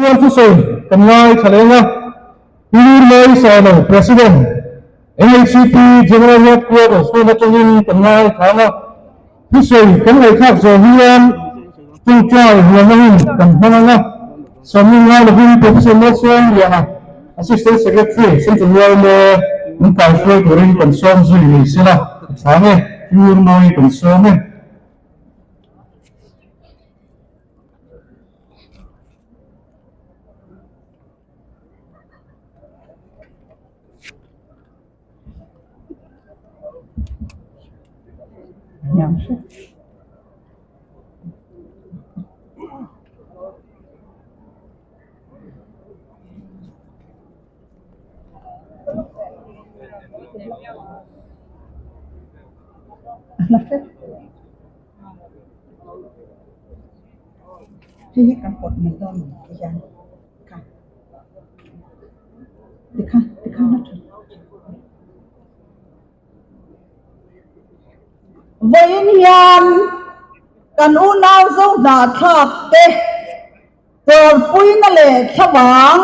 tuan tu sei kan ngai thalenga pir mai sa no president NHCP general headquarters so na tungin kan ngai thanga tu sei kan ngai khak zo hian tung chai huangin kan hanga samin ngai lo hin professional song ya assistant secretary central le mun ka shoi turin kan som zui ni sila thanga pir mai kan som neที่ให้การกดมันต้องขยันค่ะติดข้างนั่นเถอะวิญญาณกันอุณาโซดาทับเตะตัวปุยนั่นแหละฉบัง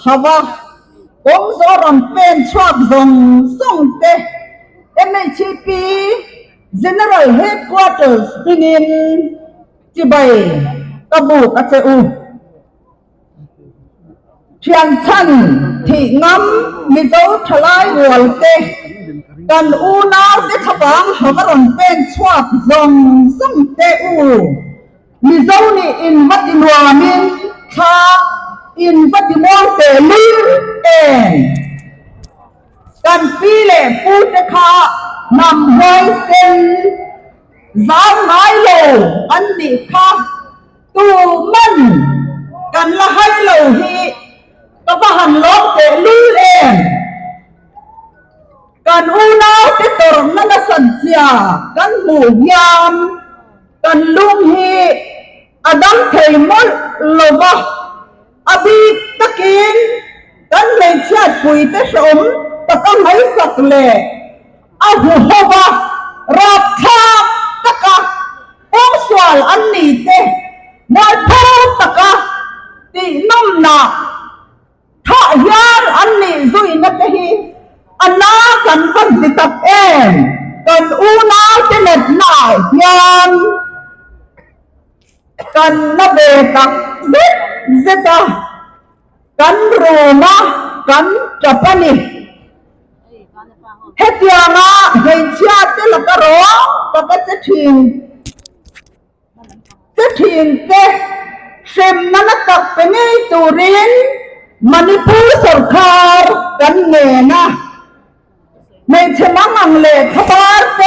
ฮาวะกงโซรันเป็นชอบซงส่งเตะ MHP General Headquarters ปีนินจีใบกบุกอาเจอูเชียงชันที่น้ำมิโซทลายวอลเตกันอูนาวเตขบังหากรอนเป็นชวบซงส่งเตอูมิโซนี่อินวัดดินวามินคาอินวัดดิมอนเตลินเองกันปีเล่ปูเตคานำไว้เส้นสามไม้โลอันนี้ค่ะตูมันกันละให้โลหิก็บ้านล้อเตลูเองกันอูนาเตตรนั่นสัญญากันหมู่ยามกันลุงหิอดัมเทมลโลวะอบีตะกินกันเลชาปุยเตสมตะกันไม่สักเลอาหูฮวะรับคาตะกะองสวลอันนี้เตนายพูดตะกะตีน้ำหนักถ้ายานอันนี้ซุยนักฮีอันน่ากันฟันติดตับเองกันอูน่าจะเน็ตหน่ายยานกันนับเบตักเซตากันรูมากันจับนี่เฮติอานาเฮียชาติละกะโรก็จะทิ้งเตเซมมันตักเป็นไงตูรินมณิพุรสรคาร์กันเนนะไม่ใช่มังเลขบาร์เต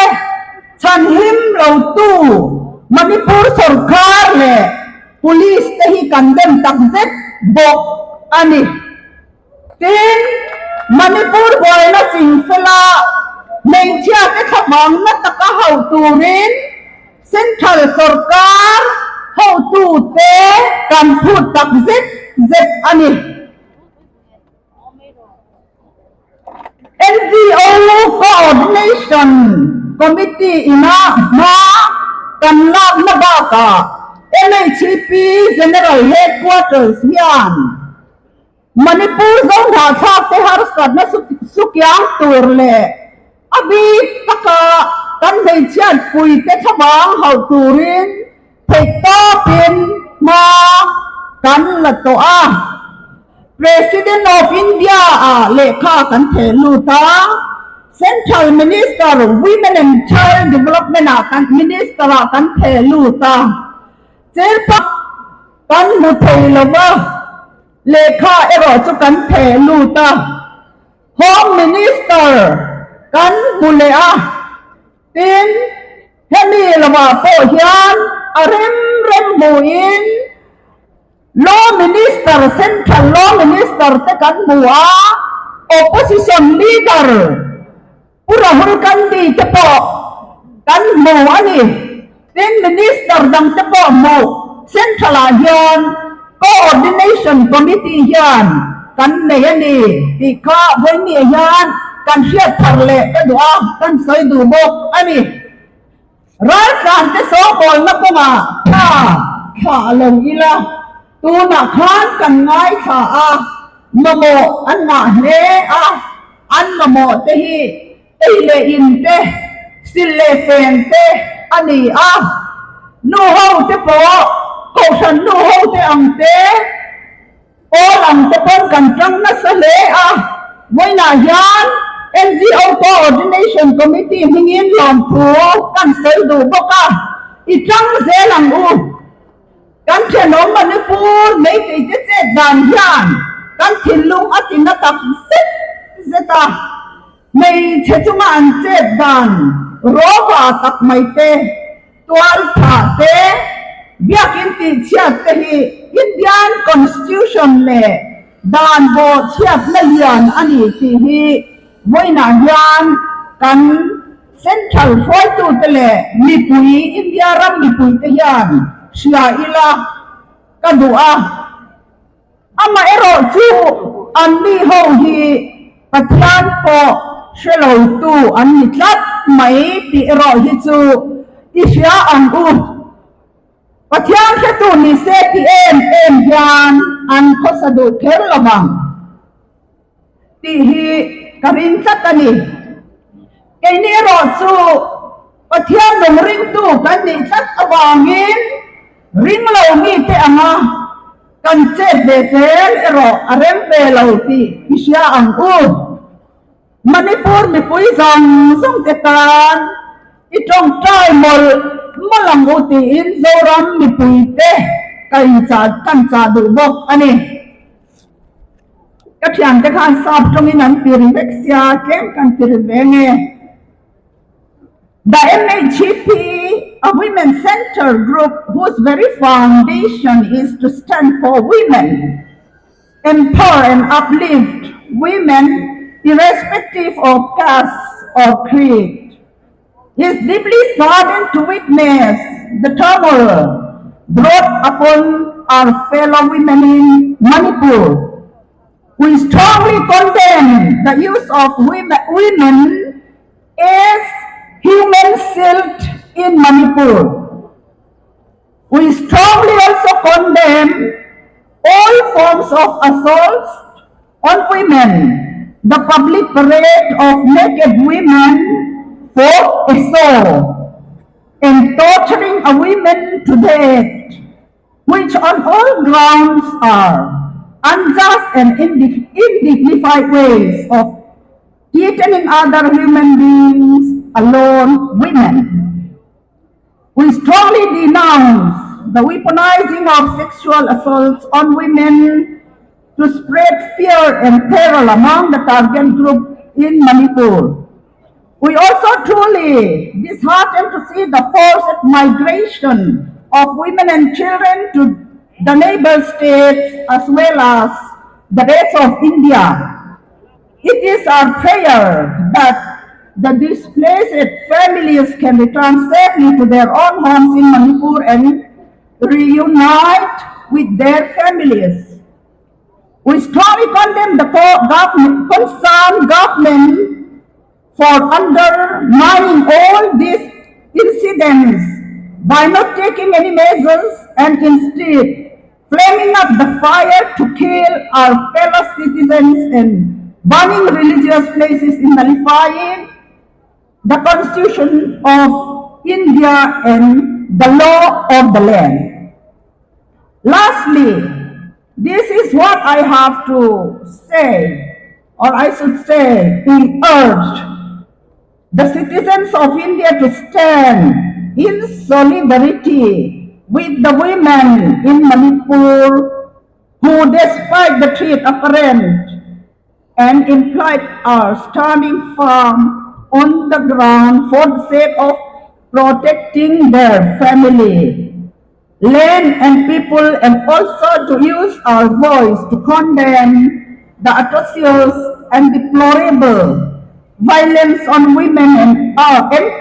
ฉันหิมเราตู้มณิพุรสรคาร์เลยpolice เตหิกันเดินตักเซ็ตบอกอันนี้ทีนมณิพุรบอยนะสิงสละไม่ใช่แค่ขบังนัตตะเขาตูรินเซ็นทรัลสรคาร์เขาตูเตกันพูดตักเซ็ตอันนี้ NGO Coordination Committee มากันลากมาบ้ากะ NHCP General Headquarters ยันมณิพุรสงหาชาติฮาร์สัตนะสุกยังตัวเล่อบีตะกะกันให้เชียนปุยเตชบังเขาตูรินเทต้าเป็นมากันละตัว President of India เลขากันเทลูตา Central Minister Women and Child Development กัน Minister กันเทลูตาเจ้าปักกันมุเทลวะเลขาเอรอจุกันเทลูตา Home Minister กันมุเลอาตินเฮมีละวะโปยานอาริมเรมบุอินLaw Minister Central Law Minister เตกันมัว Opposition Leader ผู้รับกันดีเฉพาะกันมัวนี่เป็น Minister ดังเฉพาะมัว Central ยัน Coordination Committee ยันกันเนี่ยนี่ที่ข้าเว้นเนี่ยยันกันเชียร์ทะเลกันดูกันใส่ดูบกอันนี้รายการจะสอบก่อนนะพวกมาข้าลงอีละต na khan kan ngai tha a mamo an na hle a an mamo te hi le in te sil le fen te ani a nu ho te po ko san nu ho te ang te o lang te pon kan tang na sa le a moi na yan NGO Coordination Committee hingin lom pu kan sel du boka i tang ze lang u kan chenom Manipur nei te che dan yan kan thilung atin na tak set zeta nei che chunga an che dan rowa tak mai te twal tha te biakin ti chiat te hi Indian Constitution le dan bo chiat na lian ani ti hi moi na yan kan central foi tu te le mipui India ram mipui te yan sia ila kadua ama ero chu an mi ho hi pathian po shelo tu an ni tlat mai ti ero hi chu isya ang u pathian se tu ni se ti em yan an khosadu kher lamang ti hi karin chatani kaini ero chu pathian dong ring tu kan ni chat awangin ring lo mi te anga kan che de sel ero arem pe lo ti isya ang u Manipur mi pui zong song te tan i trong trai mol malang u ti in zoram mi pui te kan cha du bok ani ka thian te khan sap trong in an piri vexia kem kan piri venge the MHP, a women-centered group whose very foundation is to stand for women, empower and uplift women irrespective of caste or creed, is deeply saddened to witness the turmoil brought upon our fellow women in Manipur. We strongly condemn the use of women as human silt in Manipur. We strongly also condemn all forms of assaults on women, the public parade of naked women for a show, and torturing a woman to death, which on all grounds are unjust and indignified ways of threatening other human beings, alone women. We strongly denounce the weaponizing of sexual assaults on women to spread fear and terror among the target group in Manipur. We also truly disheartened to see the forced migration of women and children to the neighbor states as well as the rest of India. It is our prayer that the displaced families can return safely to their own homes in Manipur and reunite with their families. We strongly condemn the concerned government for undermining all these incidents by not taking any measures and instead flaming up the fire to kill our fellow citizens and burning religious places in nullifying the Constitution of India and the law of the land. Lastly, this is what I have to say, or I should say, we urge the citizens of India to stand in solidarity with the women in Manipur who, despite the threat apparent and implied, are standing firm on the ground for the sake of protecting their family, land and people, and also to use our voice to condemn the atrocious and deplorable violence on women and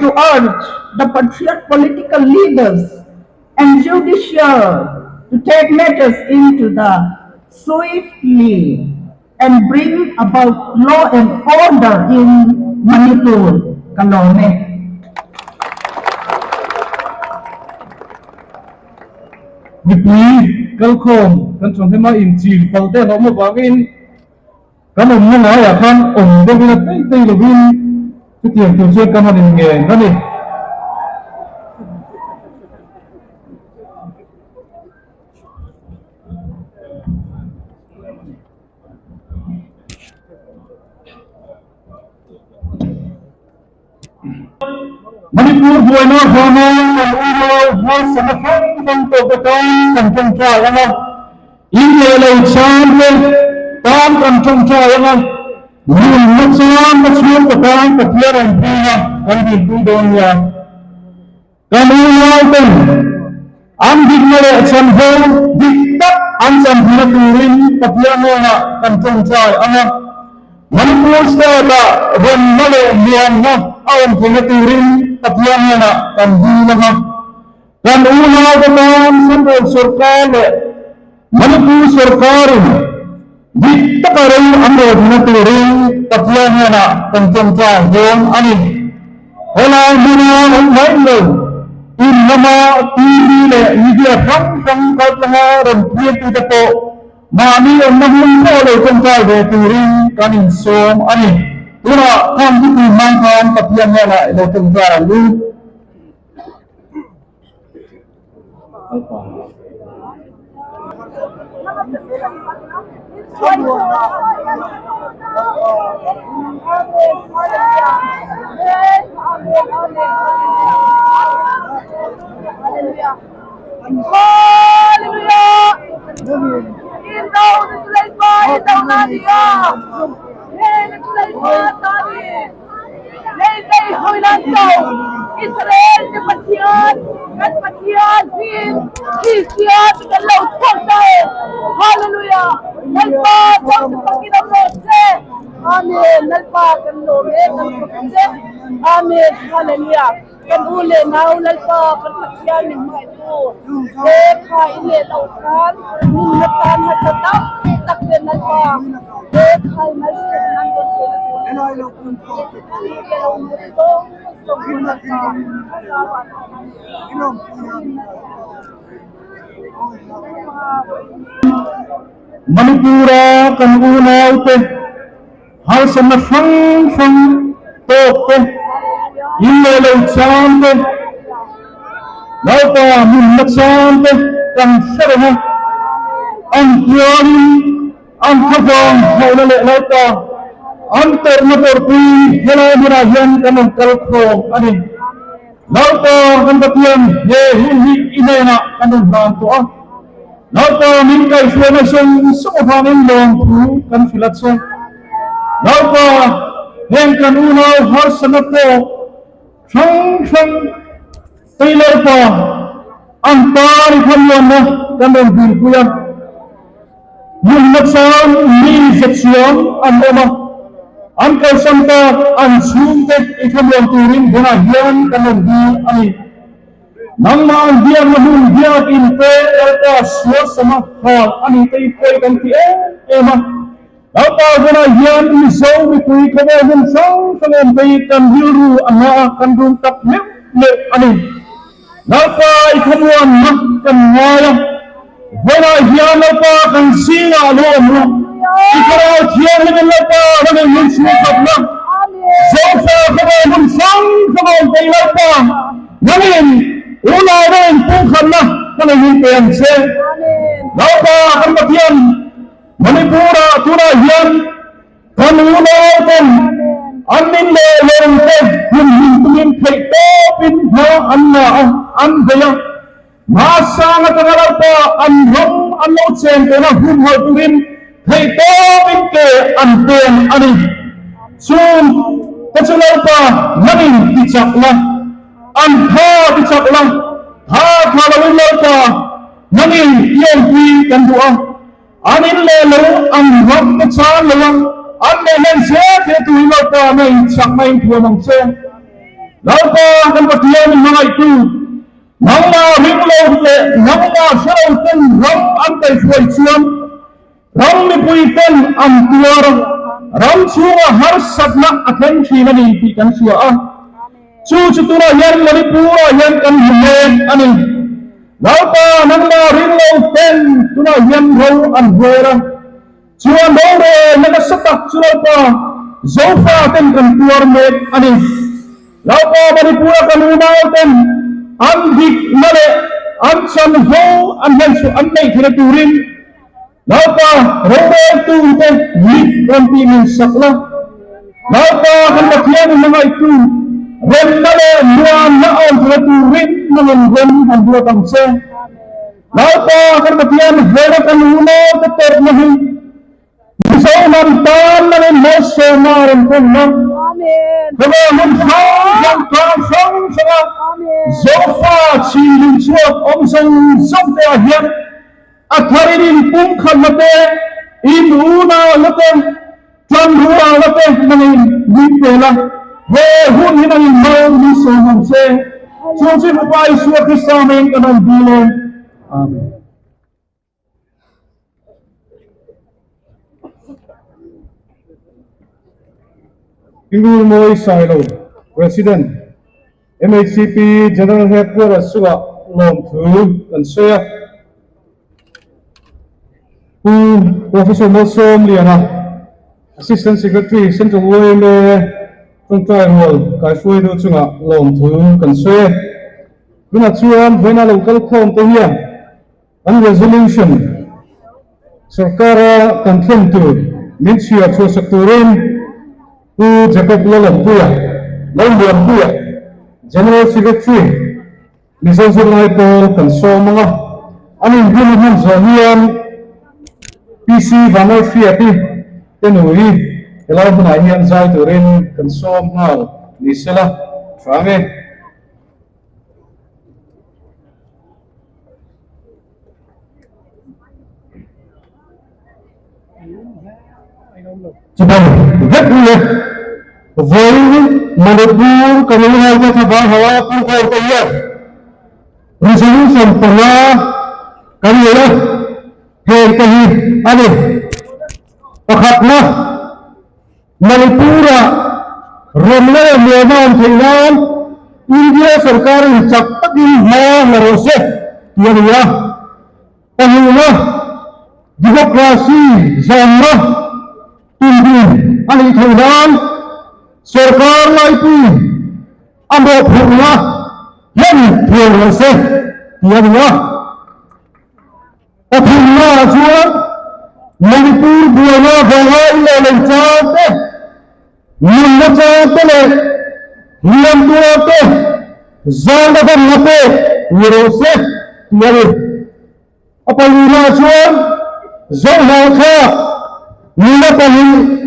to urge the patriotic political leaders and judicial to take matters into the swiftly and bring about law and order in Manipur. Kalome. Vì câu khom kan chọn thêm in chỉ bằng tên nó một vài kan ông nói là kan ông đây là tây là vin cái tiền thường xuyên kan hành nghề đó đi Manipur buổi nó hôm nay là hai sản phẩm trong tổ chức trong trại anh em India là chán lên tam cần trong trại anh em nhưng nó chán nó xuống của ta tập luyện anh em đi đồn nhà cái này tình anh đi nghe chân hồn đi tắt anh chân hồn đi tập luyện nha cần trong trại anh em Manipur state gần nó là miền nó ông thì nó turin tập luyện nha cần đi nha dan Unaute central sarkar Manipur sarkar di takarai amro naturi tapian na tangcangca yon ani ola muna mai in nama tv le media kang kalanga ran pitu tapo mami onahun ko le tangca de turi kanin som ani ura kam di mang kam tapian na le tangca lu Israel di Pasian, kan Pasian Christian kan laut kontai. Haleluya. Nalpa jauh sepakin Mose. Amin. Nalpa kan Nome kan Mose. Amin. Haleluya. Kan ule mau nalpa kan Pasian ni mai tu. Dekha ile lautan, nunatan hatata tak den nalpa. Dekha masjid nangkut. Manipur kan Unaute hal sama fang tope ille lauchante laupa munachante kan serha antiani angkabang Hauhna le laupa antar motorku helai merayan kan kalko ani laupa kan batian ye hi inena kan bantu laupa min kai suana song sofanin long thu kan filat song laupa hen kan unau har sanapo sang tai laupa antar khamyon na kan bil kuyan mun naksan mi section andoma an kau santa an sumte ikhamyon turin bona hian kan bi ani nangma diam mahun dia inte alta suas sama hal ani tei koi kan ti ema alta bona hian mi so mi kui khabe mun song sangom tei kan hiru anga kan rum tak le ani alta ikhamyon mak kan ngaya bona hian alta kan singa lo mu ikara hian le alta le mun su kapna so sa khabe mun song sangom tei alta ngamin Ula rin pungkan na kanangin kayan siya. Laupa kan batian Manipura turahian kan Unauten amin le lente hintungin kay topin na anna andaya masa nga tangalaupa anhong anotsen na humhalturin kay topin ke anten ani sun katsulaupa namin itsak na antha bisak lang ha thalawin laupa nangin iyong pi kan dua anin lelo ang hap katsan lang an nelan siya kaya tuwing laupa na itsak na yung tuwa ng siya laupa kan patiyan ng mga ito nang ringlaw le nang saraw ten ram ang kay suway siyam ram ni puitan ang tuwarang ram suwa harsat na akan siya na nipikan siya Cucutuna yan Manipur yan kan himen ani lão ta nâng lo riêng lâu tên chúng ta hiền hậu ăn về ra chúa đâu rồi nó sắp đặt chúa ta dấu pha tên cần tuar mệt anh em lão ta Manipur kan Unaute an dik nale an chan ho an hen su an nei thira turin lão ta robe tu te lit kon pi min sakla lão ta kan pathian mangai tu ren nale nuan na on thira turin nangan ren han dua tam se lão ta kan pathian hera kan Unaute ter nahi Misal mantan nale mose maran kon na Kalau menghau yang kafang sangat, zofa cilin suat om sang sampai akhir, akhir ini pun khamate, imuna lete, candua lete nangin dipela, hun ini nangin mau disoham se, suci upai suat kisamen kanan bilen, amin. Ingul Moi Silo, President, MHCP General Headquarters Suga, Long Thu, and Share, who Professor Mosom Liana, Assistant Secretary, Central Wayne, Frontier Hall, Kaifui do Chunga, Long Thu, and Share, Gunatuan, Vena Local Company, and Resolution, Sarkara, Control, Minchia Chosaturin, who Jacob Lalapuya, Lambuya, General Secretary, Mrs. Unaute, Kawngzawh, Amin Bilhan Zanian, PC Vanor Fiati, Tenui, Hauhna Hian Zai Turin, Kawngzawh, Nisela, Thlavang. Jepang, Vietnam, với Manipur, kami hai cái thằng hawa cũng có cái gì, resolution của nó, cái gì đó, hay cái gì, anh em, pakat na, Manipur, Romle, Myanmar, Thailand, India, सरकार चक तक ही है नरोसे, ये लिया, पहले democracy, zaman Tundin, Ali Thailand, Sarkar Laipi, Ambo Phurna, Yan Phurse, Yanwa, Phurna Chuan, Manipur Buana Bangai Lelchate, Nimachate, Niamduate, Zandavan Nate, Nirose, Yari, Apaluna Chuan, Zohaka, Nila Pahi,